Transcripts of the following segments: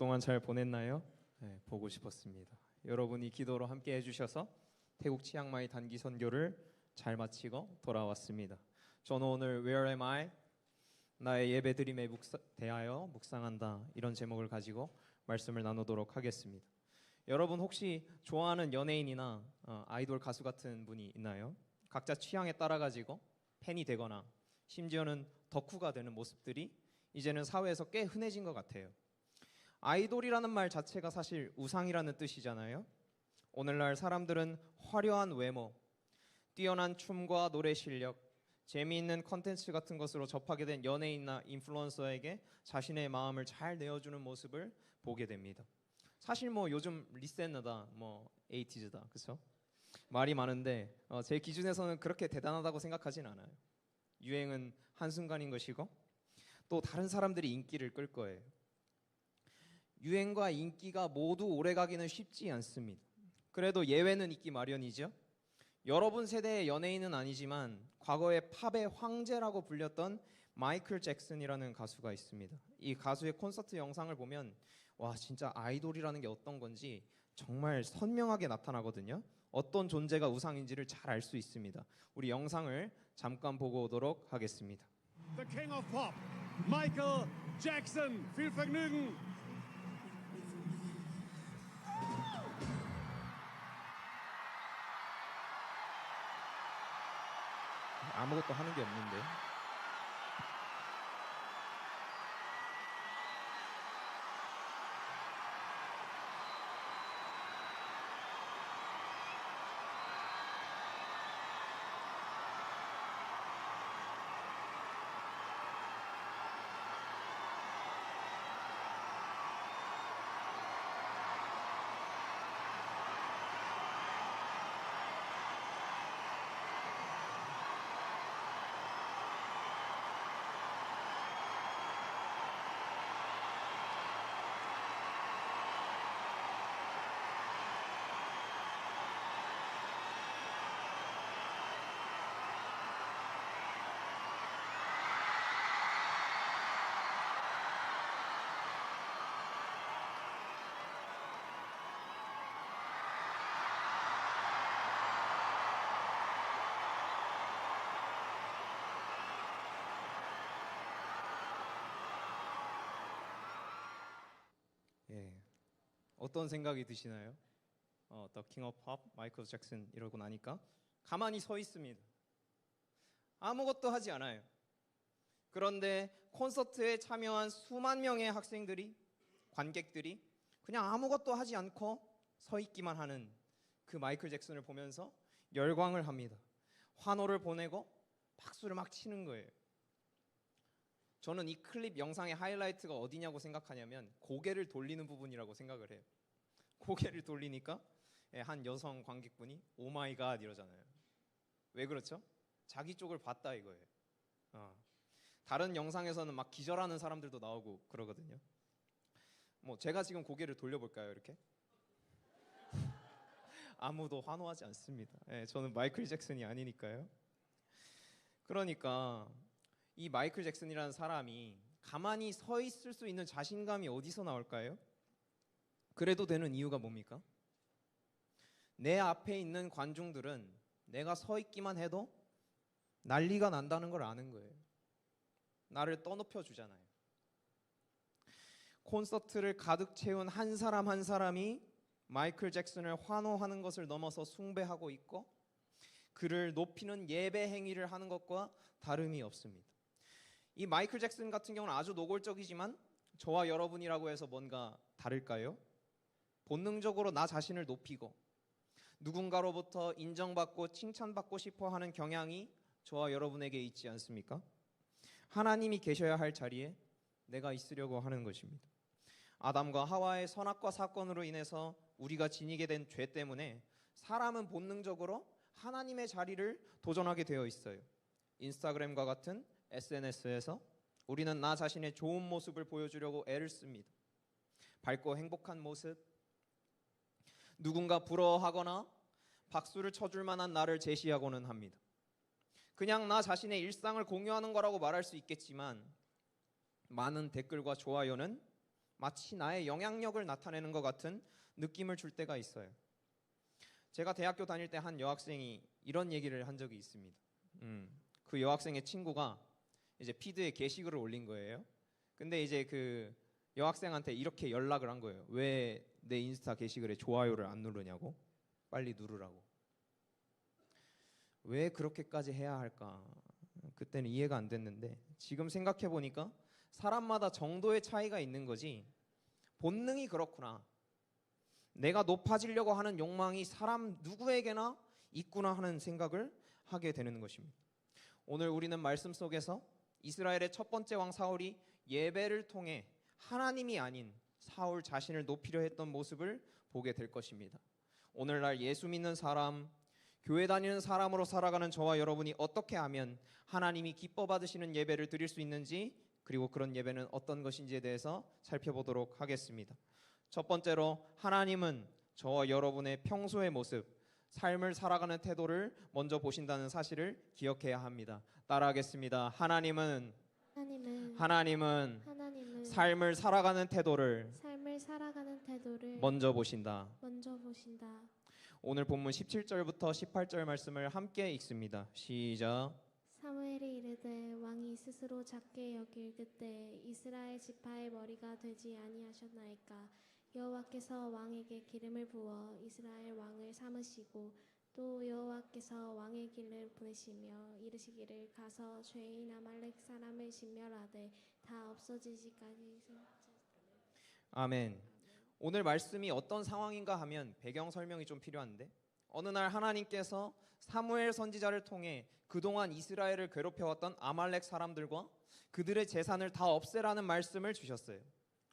그동안 잘 보냈나요? 네, 보고 싶었습니다. 여러분이 기도로 함께 해주셔서 태국 치앙마이 단기 선교를 잘 마치고 돌아왔습니다. 저는 오늘 Where am I? 나의 예배드림에 대하여 묵상한다 이런 제목을 가지고 말씀을 나누도록 하겠습니다. 여러분 혹시 좋아하는 연예인이나 아이돌 가수 같은 분이 있나요? 각자 취향에 따라 가지고 팬이 되거나 심지어는 덕후가 되는 모습들이 이제는 사회에서 꽤 흔해진 것 같아요. 아이돌이라는 말 자체가 사실 우상이라는 뜻이잖아요. 오늘날 사람들은 화려한 외모, 뛰어난 춤과 노래 실력, 재미있는 컨텐츠 같은 것으로 접하게 된 연예인이나 인플루언서에게 자신의 마음을 잘 내어주는 모습을 보게 됩니다. 사실 요즘 리센느다, 에이티즈다, 그렇죠? 말이 많은데 제 기준에서는 그렇게 대단하다고 생각하진 않아요. 유행은 한순간인 것이고 또 다른 사람들이 인기를 끌 거예요. 유행과 인기가 모두 오래가기는 쉽지 않습니다. 그래도 예외는 있기 마련이죠. 여러분 세대의 연예인은 아니지만 과거에 팝의 황제라고 불렸던 마이클 잭슨이라는 가수가 있습니다. 이 가수의 콘서트 영상을 보면 와 진짜 아이돌이라는 게 어떤 건지 정말 선명하게 나타나거든요. 어떤 존재가 우상인지를 잘 알 수 있습니다. 우리 영상을 잠깐 보고 오도록 하겠습니다. The King of Pop, Michael Jackson. Viel Vergnügen. 아무것도 하는 게 없는데. 예, 어떤 생각이 드시나요? The King of Pop, 마이클 잭슨 이러고 나니까 가만히 서 있습니다. 아무것도 하지 않아요. 그런데 콘서트에 참여한 수만 명의 학생들이, 관객들이 그냥 아무것도 하지 않고 서 있기만 하는 그 마이클 잭슨을 보면서 열광을 합니다. 환호를 보내고 박수를 막 치는 거예요. 저는 이 클립 영상의 하이라이트가 어디냐고 생각하냐면 고개를 돌리는 부분이라고 생각을 해요. 고개를 돌리니까 한 여성 관객분이 오 마이 갓 이러잖아요. 왜 그렇죠? 자기 쪽을 봤다 이거예요. 다른 영상에서는 막 기절하는 사람들도 나오고 그러거든요. 제가 지금 고개를 돌려볼까요 이렇게? 아무도 환호하지 않습니다. 저는 마이클 잭슨이 아니니까요. 그러니까 이 마이클 잭슨이라는 사람이 가만히 서 있을 수 있는 자신감이 어디서 나올까요? 그래도 되는 이유가 뭡니까? 내 앞에 있는 관중들은 내가 서 있기만 해도 난리가 난다는 걸 아는 거예요. 나를 떠높여 주잖아요. 콘서트를 가득 채운 한 사람 한 사람이 마이클 잭슨을 환호하는 것을 넘어서 숭배하고 있고 그를 높이는 예배 행위를 하는 것과 다름이 없습니다. 이 마이클 잭슨 같은 경우는 아주 노골적이지만 저와 여러분이라고 해서 뭔가 다를까요? 본능적으로 나 자신을 높이고 누군가로부터 인정받고 칭찬받고 싶어 하는 경향이 저와 여러분에게 있지 않습니까? 하나님이 계셔야 할 자리에 내가 있으려고 하는 것입니다. 아담과 하와의 선악과 사건으로 인해서 우리가 지니게 된 죄 때문에 사람은 본능적으로 하나님의 자리를 도전하게 되어 있어요. 인스타그램과 같은 SNS에서 우리는 나 자신의 좋은 모습을 보여주려고 애를 씁니다. 밝고 행복한 모습, 누군가 부러워하거나 박수를 쳐줄 만한 나를 제시하고는 합니다. 그냥 나 자신의 일상을 공유하는 거라고 말할 수 있겠지만 많은 댓글과 좋아요는 마치 나의 영향력을 나타내는 것 같은 느낌을 줄 때가 있어요. 제가 대학교 다닐 때 한 여학생이 이런 얘기를 한 적이 있습니다. 그 여학생의 친구가 이제 피드에 게시글을 올린 거예요. 근데 이제 그 여학생한테 이렇게 연락을 한 거예요. 왜 내 인스타 게시글에 좋아요를 안 누르냐고? 빨리 누르라고. 왜 그렇게까지 해야 할까? 그때는 이해가 안 됐는데 지금 생각해 보니까 사람마다 정도의 차이가 있는 거지 본능이 그렇구나. 내가 높아지려고 하는 욕망이 사람 누구에게나 있구나 하는 생각을 하게 되는 것입니다. 오늘 우리는 말씀 속에서 이스라엘의 첫 번째 왕 사울이 예배를 통해 하나님이 아닌 사울 자신을 높이려 했던 모습을 보게 될 것입니다. 오늘날 예수 믿는 사람, 교회 다니는 사람으로 살아가는 저와 여러분이 어떻게 하면 하나님이 기뻐 받으시는 예배를 드릴 수 있는지, 그리고 그런 예배는 어떤 것인지에 대해서 살펴보도록 하겠습니다. 첫 번째로 하나님은 저와 여러분의 평소의 모습, 삶을 살아가는 태도를 먼저 보신다는 사실을 기억해야 합니다. 따라하겠습니다. 하나님은 삶을 살아가는 태도를 먼저 보신다. 오늘 본문 17절부터 18절 말씀을 함께 읽습니다. 시작. 사무엘이 이르되 왕이 스스로 작게 여길 그때 이스라엘 지파의 머리가 되지 아니하셨나이까. 여호와께서 왕에게 기름을 부어 이스라엘 왕을 삼으시고 또 여호와께서 왕의 길을 보내시며 이르시기를 가서 죄인 아말렉 사람을 진멸하되 다 없어지기까지. 아멘. 오늘 말씀이 어떤 상황인가 하면 배경 설명이 좀 필요한데, 어느 날 하나님께서 사무엘 선지자를 통해 그동안 이스라엘을 괴롭혀왔던 아말렉 사람들과 그들의 재산을 다 없애라는 말씀을 주셨어요.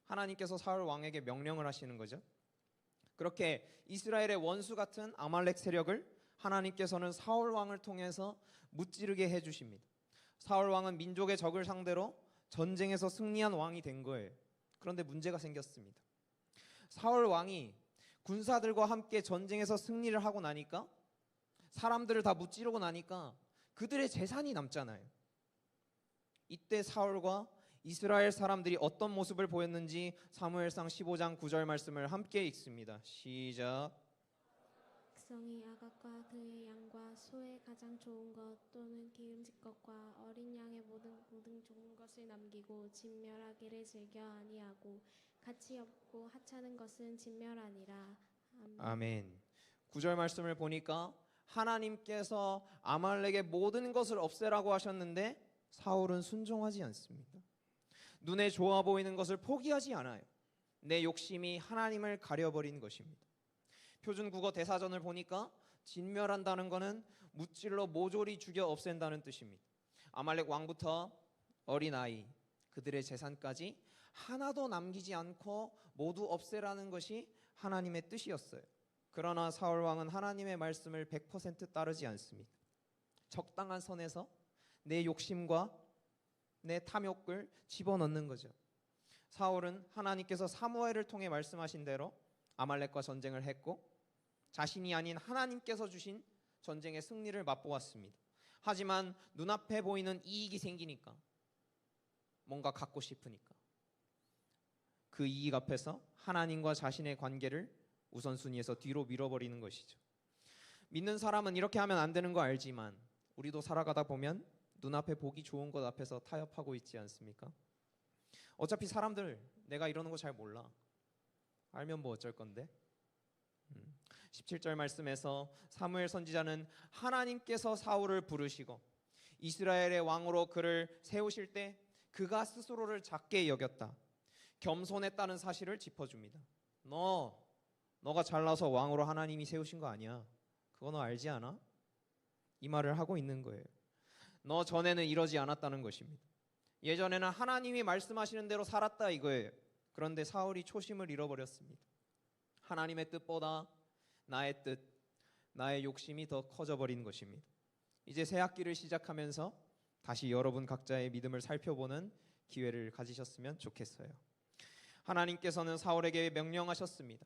하나님께서 사울 왕에게 명령을 하시는 거죠. 그렇게 이스라엘의 원수 같은 아말렉 세력을 하나님께서는 사울 왕을 통해서 무찌르게 해주십니다. 사울 왕은 민족의 적을 상대로 전쟁에서 승리한 왕이 된 거예요. 그런데 문제가 생겼습니다. 사울 왕이 군사들과 함께 전쟁에서 승리를 하고 나니까, 사람들을 다 무찌르고 나니까 그들의 재산이 남잖아요. 이때 사울과 이스라엘 사람들이 어떤 모습을 보였는지 사무엘상 15장 9절 말씀을 함께 읽습니다. 시작. 백성이 아각과 그의 양과 소의 가장 좋은 것 또는 기름진 것과 어린 양의 모든 좋은 것을 남기고 진멸하기를 즐겨 아니하고 가치 없고 하찮은 것은 진멸하니라. 아멘. 9절 말씀을 보니까 하나님께서 아말렉의 모든 것을 없애라고 하셨는데 사울은 순종하지 않습니다. 눈에 좋아 보이는 것을 포기하지 않아요. 내 욕심이 하나님을 가려버린 것입니다. 표준국어 대사전을 보니까 진멸한다는 것은 무찔러 모조리 죽여 없앤다는 뜻입니다. 아말렉 왕부터 어린아이, 그들의 재산까지 하나도 남기지 않고 모두 없애라는 것이 하나님의 뜻이었어요. 그러나 사울 왕은 하나님의 말씀을 100% 따르지 않습니다. 적당한 선에서 내 욕심과 내 탐욕을 집어넣는 거죠. 사울은 하나님께서 사무엘을 통해 말씀하신 대로 아말렉과 전쟁을 했고, 자신이 아닌 하나님께서 주신 전쟁의 승리를 맛보았습니다. 하지만 눈앞에 보이는 이익이 생기니까, 뭔가 갖고 싶으니까 그 이익 앞에서 하나님과 자신의 관계를 우선순위에서 뒤로 밀어버리는 것이죠. 믿는 사람은 이렇게 하면 안 되는 거 알지만 우리도 살아가다 보면 눈앞에 보기 좋은 것 앞에서 타협하고 있지 않습니까? 어차피 사람들 내가 이러는 거 잘 몰라. 알면 뭐 어쩔 건데? 17절 말씀에서 사무엘 선지자는 하나님께서 사울을 부르시고 이스라엘의 왕으로 그를 세우실 때 그가 스스로를 작게 여겼다, 겸손했다는 사실을 짚어줍니다. 너가 잘나서 왕으로 하나님이 세우신 거 아니야. 그거 너 알지 않아? 이 말을 하고 있는 거예요. 너 전에는 이러지 않았다는 것입니다. 예전에는 하나님이 말씀하시는 대로 살았다 이거예요. 그런데 사울이 초심을 잃어버렸습니다. 하나님의 뜻보다 나의 뜻, 나의 욕심이 더 커져버린 것입니다. 이제 새 학기를 시작하면서 다시 여러분 각자의 믿음을 살펴보는 기회를 가지셨으면 좋겠어요. 하나님께서는 사울에게 명령하셨습니다.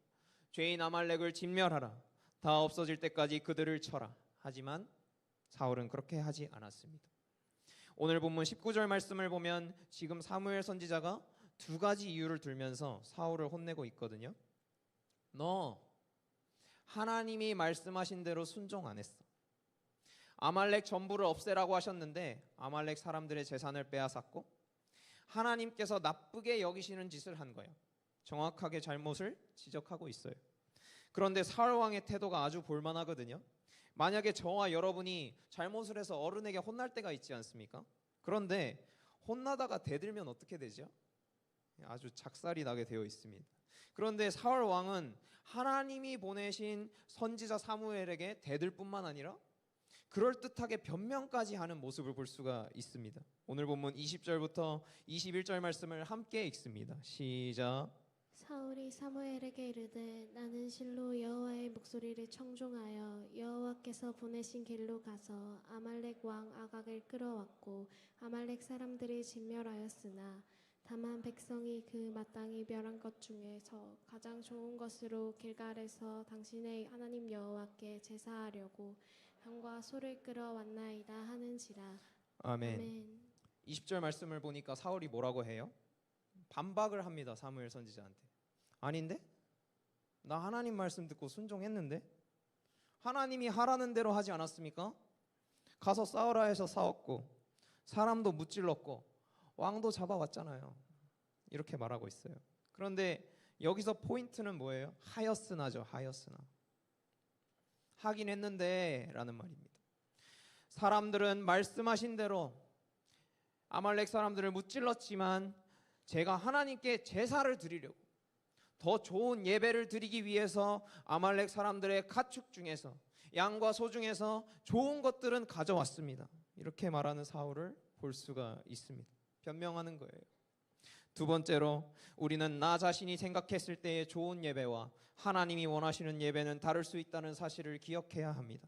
죄인 아말렉을 진멸하라. 다 없어질 때까지 그들을 쳐라. 하지만 사울은 그렇게 하지 않았습니다. 오늘 본문 19절 말씀을 보면 지금 사무엘 선지자가 두 가지 이유를 들면서 사울을 혼내고 있거든요. 너 하나님이 말씀하신 대로 순종 안 했어. 아말렉 전부를 없애라고 하셨는데 아말렉 사람들의 재산을 빼앗았고 하나님께서 나쁘게 여기시는 짓을 한 거예요. 정확하게 잘못을 지적하고 있어요. 그런데 사울 왕의 태도가 아주 볼만하거든요. 만약에 저와 여러분이 잘못을 해서 어른에게 혼날 때가 있지 않습니까? 그런데 혼나다가 대들면 어떻게 되죠? 아주 작살이 나게 되어 있습니다. 그런데 사울 왕은 하나님이 보내신 선지자 사무엘에게 대들 뿐만 아니라 그럴듯하게 변명까지 하는 모습을 볼 수가 있습니다. 오늘 본문 20절부터 21절 말씀을 함께 읽습니다. 시작. 사울이 사무엘에게 이르되 나는 실로 여호와의 목소리를 청종하여 여호와께서 보내신 길로 가서 아말렉 왕 아각을 끌어왔고 아말렉 사람들이 진멸하였으나 다만 백성이 그 마땅히 멸한 것 중에서 가장 좋은 것으로 길갈에서 당신의 하나님 여호와께 제사하려고 양과 소를 끌어왔나이다 하는지라. 아멘. 아멘. 20절 말씀을 보니까 사울이 뭐라고 해요? 반박을 합니다. 사무엘 선지자한테. 아닌데? 나 하나님 말씀 듣고 순종했는데? 하나님이 하라는 대로 하지 않았습니까? 가서 싸우라 해서 싸웠고 사람도 무찔렀고 왕도 잡아왔잖아요. 이렇게 말하고 있어요. 그런데 여기서 포인트는 뭐예요? 하였으나죠. 하였으나. 하긴 했는데 라는 말입니다. 사람들은 말씀하신 대로 아말렉 사람들을 무찔렀지만 제가 하나님께 제사를 드리려고 더 좋은 예배를 드리기 위해서 아말렉 사람들의 가축 중에서 양과 소 중에서 좋은 것들은 가져왔습니다. 이렇게 말하는 사울을 볼 수가 있습니다. 변명하는 거예요. 두 번째로 우리는 나 자신이 생각했을 때의 좋은 예배와 하나님이 원하시는 예배는 다를 수 있다는 사실을 기억해야 합니다.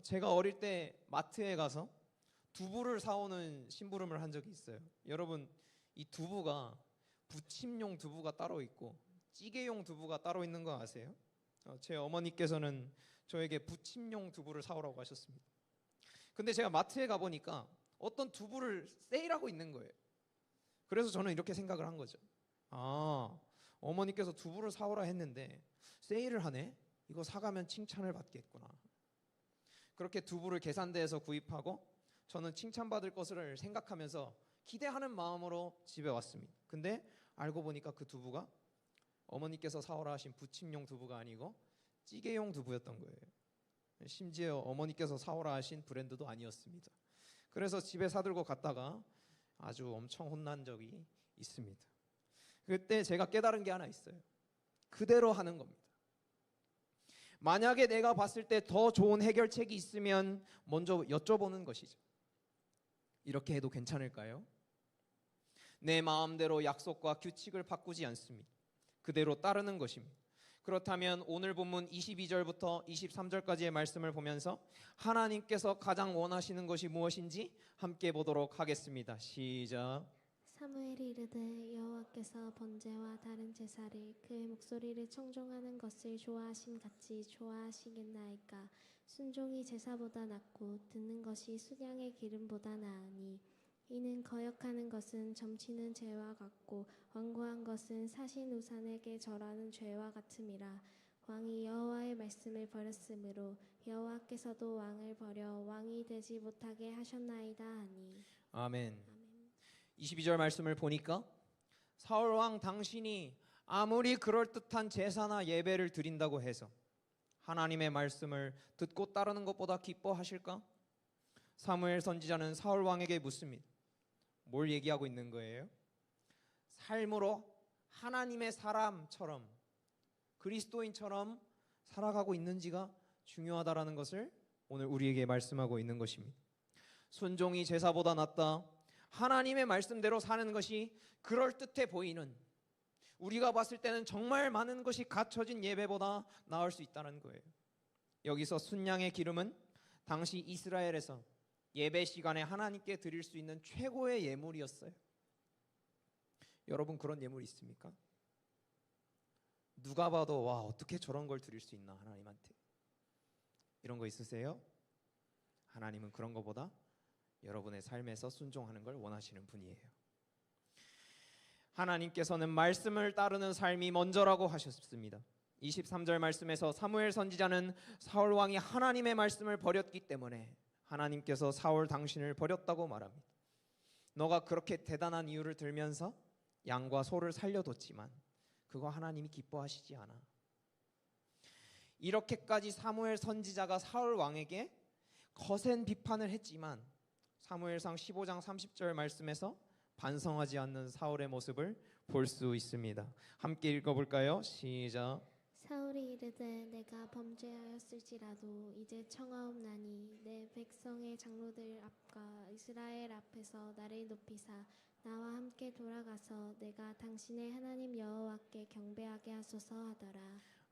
제가 어릴 때 마트에 가서 두부를 사오는 심부름을 한 적이 있어요. 여러분, 이 두부가 부침용 두부가 따로 있고 찌개용 두부가 따로 있는 거 아세요? 제 어머니께서는 저에게 부침용 두부를 사오라고 하셨습니다. 근데 제가 마트에 가보니까 어떤 두부를 세일하고 있는 거예요. 그래서 저는 이렇게 생각을 한 거죠. 아, 어머니께서 두부를 사오라 했는데 세일을 하네? 이거 사가면 칭찬을 받겠구나. 그렇게 두부를 계산대에서 구입하고 저는 칭찬받을 것을 생각하면서 기대하는 마음으로 집에 왔습니다. 근데 알고 보니까 그 두부가 어머니께서 사오라 하신 부침용 두부가 아니고 찌개용 두부였던 거예요. 심지어 어머니께서 사오라 하신 브랜드도 아니었습니다. 그래서 집에 사들고 갔다가 아주 엄청 혼난 적이 있습니다. 그때 제가 깨달은 게 하나 있어요. 그대로 하는 겁니다. 만약에 내가 봤을 때 더 좋은 해결책이 있으면 먼저 여쭤보는 것이죠. 이렇게 해도 괜찮을까요? 내 마음대로 약속과 규칙을 바꾸지 않습니다. 그대로 따르는 것입니다. 그렇다면 오늘 본문 22절부터 23절까지의 말씀을 보면서 하나님께서 가장 원하시는 것이 무엇인지 함께 보도록 하겠습니다. 시작. 사무엘이 이르되 여호와께서 번제와 다른 제사를 그의 목소리를 청종하는 것을 좋아하심 같이 좋아하시겠나이까. 순종이 제사보다 낫고 듣는 것이 순양의 기름보다 나으니 이는 거역하는 것은 점치는 죄와 같고 완고한 것은 사신 우산에게 절하는 죄와 같음이라. 왕이 여호와의 말씀을 버렸으므로 여호와께서도 왕을 버려 왕이 되지 못하게 하셨나이다 하니. 아멘. 22절 말씀을 보니까 사울 왕 당신이 아무리 그럴듯한 제사나 예배를 드린다고 해서 하나님의 말씀을 듣고 따르는 것보다 기뻐하실까? 사무엘 선지자는 사울 왕에게 묻습니다. 뭘 얘기하고 있는 거예요? 삶으로 하나님의 사람처럼 그리스도인처럼 살아가고 있는지가 중요하다라는 것을 오늘 우리에게 말씀하고 있는 것입니다. 순종이 제사보다 낫다. 하나님의 말씀대로 사는 것이 그럴듯해 보이는, 우리가 봤을 때는 정말 많은 것이 갖춰진 예배보다 나을 수 있다는 거예요. 여기서 순양의 기름은 당시 이스라엘에서 예배 시간에 하나님께 드릴 수 있는 최고의 예물이었어요. 여러분 그런 예물 있습니까? 누가 봐도 와 어떻게 저런 걸 드릴 수 있나 하나님한테. 이런 거 있으세요? 하나님은 그런 거보다 여러분의 삶에서 순종하는 걸 원하시는 분이에요. 하나님께서는 말씀을 따르는 삶이 먼저라고 하셨습니다. 23절 말씀에서 사무엘 선지자는 사울 왕이 하나님의 말씀을 버렸기 때문에 하나님께서 사울 당신을 버렸다고 말합니다. 너가 그렇게 대단한 이유를 들면서 양과 소를 살려뒀지만 그거 하나님이 기뻐하시지 않아. 이렇게까지 사무엘 선지자가 사울 왕에게 거센 비판을 했지만 사무엘상 15장 30절 말씀에서 반성하지 않는 사울의 모습을 볼 수 있습니다. 함께 읽어볼까요? 시작. 사울이 이르되 내가 범죄하였을지라도 이제 청하옵나니 내 백성의 장로들 앞과 이스라엘 앞에서 나를 높이사 나와 함께 돌아가서 내가 당신의 하나님 여호와께 경배하게 하소서 하더라.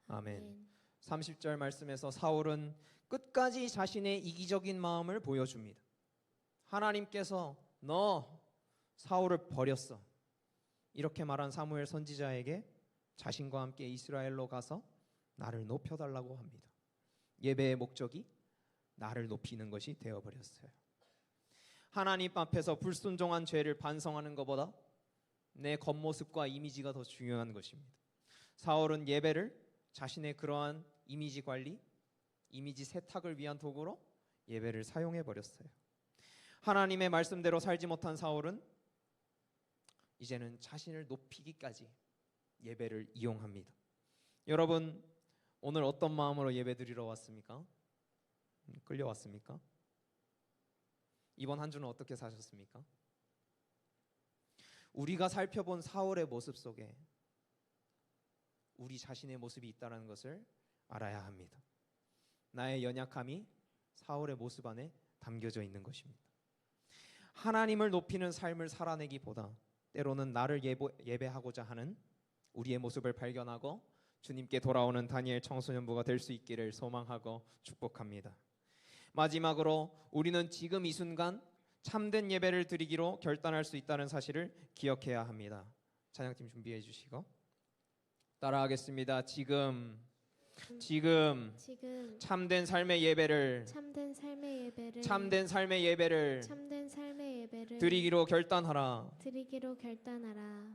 아멘. 30절 말씀에서 사울은 끝까지 자신의 이기적인 마음을 보여줍니다. 하나님께서 너 사울을 버렸어. 이렇게 말한 사무엘 선지자에게 자신과 함께 이스라엘로 가서 나를 높여달라고 합니다. 예배의 목적이 나를 높이는 것이 되어버렸어요. 하나님 앞에서 불순종한 죄를 반성하는 것보다 내 겉모습과 이미지가 더 중요한 것입니다. 사울은 예배를 자신의 그러한 이미지 관리, 이미지 세탁을 위한 도구로 예배를 사용해 버렸어요. 하나님의 말씀대로 살지 못한 사울은 이제는 자신을 높이기까지 예배를 이용합니다. 여러분, 오늘 어떤 마음으로 예배 드리러 왔습니까? 끌려왔습니까? 이번 한 주는 어떻게 사셨습니까? 우리가 살펴본 사울의 모습 속에 우리 자신의 모습이 있다는 것을 알아야 합니다. 나의 연약함이 사울의 모습 안에 담겨져 있는 것입니다. 하나님을 높이는 삶을 살아내기보다 때로는 나를 예배하고자 하는 우리의 모습을 발견하고 주님께 돌아오는 다니엘 청소년부가 될 수 있기를 소망하고 축복합니다. 마지막으로 우리는 지금 이 순간 참된 예배를 드리기로 결단할 수 있다는 사실을 기억해야 합니다. 찬양팀 준비해 주시고 따라하겠습니다. 지금 참된 삶의 예배를 참된 삶의 예배를 드리기로 결단하라.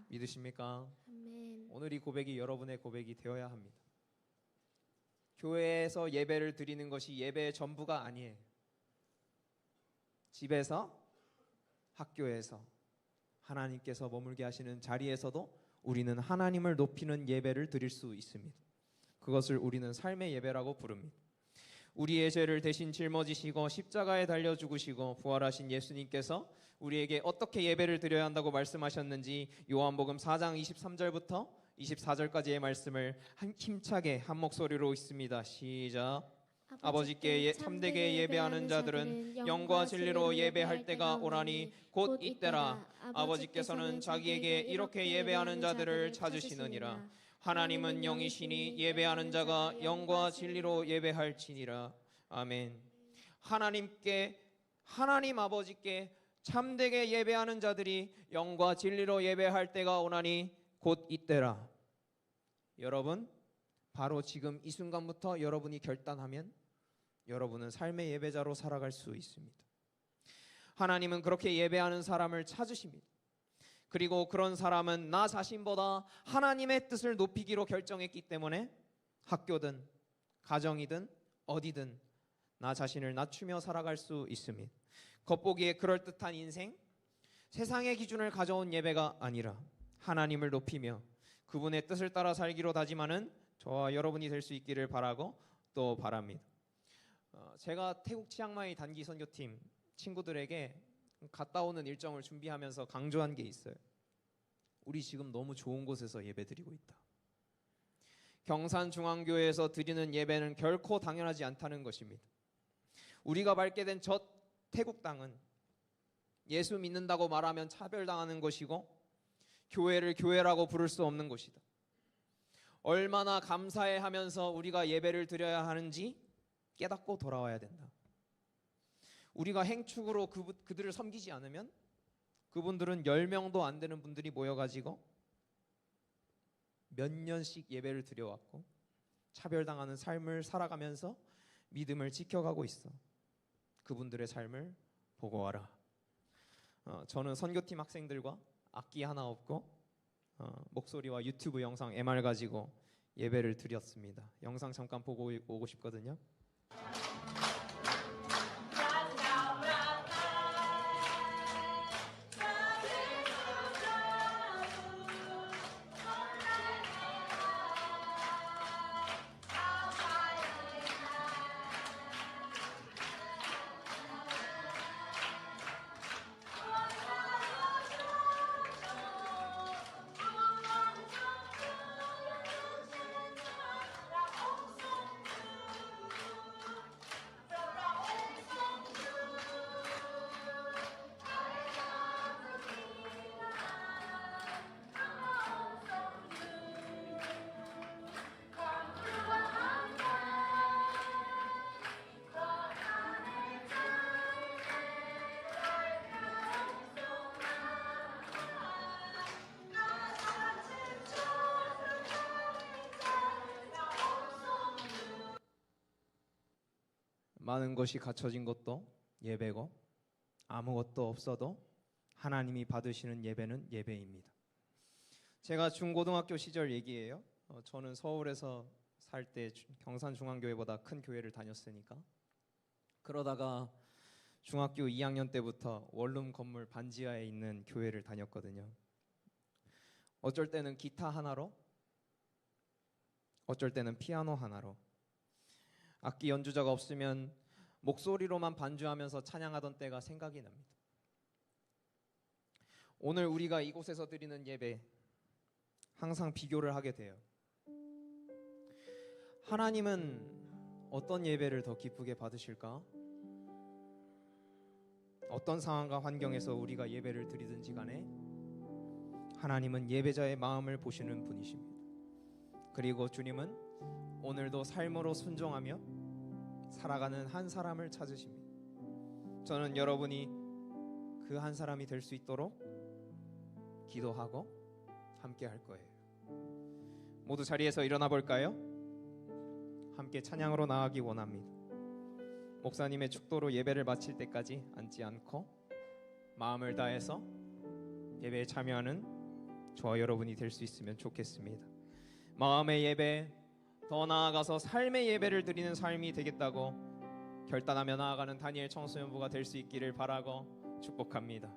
믿으십니까? 아멘. 오늘 이 고백이 여러분의 고백이 되어야 합니다. 교회에서 예배를 드리는 것이 예배의 전부가 아니에요. 집에서, 학교에서, 하나님께서 머물게 하시는 자리에서도 우리는 하나님을 높이는 예배를 드릴 수 있습니다. 그것을 우리는 삶의 예배라고 부릅니다. 우리의 죄를 대신 짊어지시고 십자가에 달려 죽으시고 부활하신 예수님께서 우리에게 어떻게 예배를 드려야 한다고 말씀하셨는지 요한복음 4장 23절부터 24절까지의 말씀을 힘차게 한 목소리로 읽습니다. 시작. 아버지께 참되게 예배하는 자들은 영과 진리로 예배할 때가 오나니 곧 이때라. 아버지께서는 자기에게 이렇게 예배하는 자들을 찾으시느니라. 하나님은 영이시니 예배하는 자가 영과 진리로 예배할지니라. 아멘. 하나님 아버지께 참되게 예배하는 자들이 영과 진리로 예배할 때가 오나니 곧 이때라. 여러분, 바로 지금 이 순간부터 여러분이 결단하면 여러분은 삶의 예배자로 살아갈 수 있습니다. 하나님은 그렇게 예배하는 사람을 찾으십니다. 그리고 그런 사람은 나 자신보다 하나님의 뜻을 높이기로 결정했기 때문에 학교든 가정이든 어디든 나 자신을 낮추며 살아갈 수 있습니다. 겉보기에 그럴듯한 인생, 세상의 기준을 가져온 예배가 아니라 하나님을 높이며 그분의 뜻을 따라 살기로 다짐하는 저와 여러분이 될 수 있기를 바라고 또 바랍니다. 제가 태국 치앙마이 단기 선교팀 친구들에게 갔다 오는 일정을 준비하면서 강조한 게 있어요. 우리 지금 너무 좋은 곳에서 예배드리고 있다. 경산중앙교회에서 드리는 예배는 결코 당연하지 않다는 것입니다. 우리가 밟게 된 저 태국 땅은 예수 믿는다고 말하면 차별당하는 것이고 교회를 교회라고 부를 수 없는 곳이다. 얼마나 감사해 하면서 우리가 예배를 드려야 하는지 깨닫고 돌아와야 된다. 우리가 행축으로 그들을 섬기지 않으면 그분들은 10명도 안 되는 분들이 모여가지고 몇 년씩 예배를 드려왔고 차별당하는 삶을 살아가면서 믿음을 지켜가고 있어. 그분들의 삶을 보고 와라. 저는 선교팀 학생들과 악기 하나 없고 목소리와 유튜브 영상 MR 가지고 예배를 드렸습니다. 영상 잠깐 보고 오고 싶거든요. 많은 것이 갖춰진 것도 예배고 아무것도 없어도 하나님이 받으시는 예배는 예배입니다. 제가 중고등학교 시절 얘기예요. 저는 서울에서 살 때 경산중앙교회보다 큰 교회를 다녔으니까 그러다가 중학교 2학년 때부터 원룸 건물 반지하에 있는 교회를 다녔거든요. 어쩔 때는 기타 하나로, 어쩔 때는 피아노 하나로, 악기 연주자가 없으면 목소리로만 반주하면서 찬양하던 때가 생각이 납니다. 오늘 우리가 이곳에서 드리는 예배 항상 비교를 하게 돼요. 하나님은 어떤 예배를 더 기쁘게 받으실까? 어떤 상황과 환경에서 우리가 예배를 드리든지 간에 하나님은 예배자의 마음을 보시는 분이십니다. 그리고 주님은 오늘도 삶으로 순종하며 살아가는 한 사람을 찾으십니다. 저는 여러분이 그 한 사람이 될 수 있도록 기도하고 함께 할 거예요. 모두 자리에서 일어나 볼까요? 함께 찬양으로 나아가기 원합니다. 목사님의 축도로 예배를 마칠 때까지 앉지 않고 마음을 다해서 예배에 참여하는 저와 여러분이 될 수 있으면 좋겠습니다. 마음의 예배, 더 나아가서 삶의 예배를 드리는 삶이 되겠다고 결단하며 나아가는 다니엘 청소년부가 될 수 있기를 바라고 축복합니다.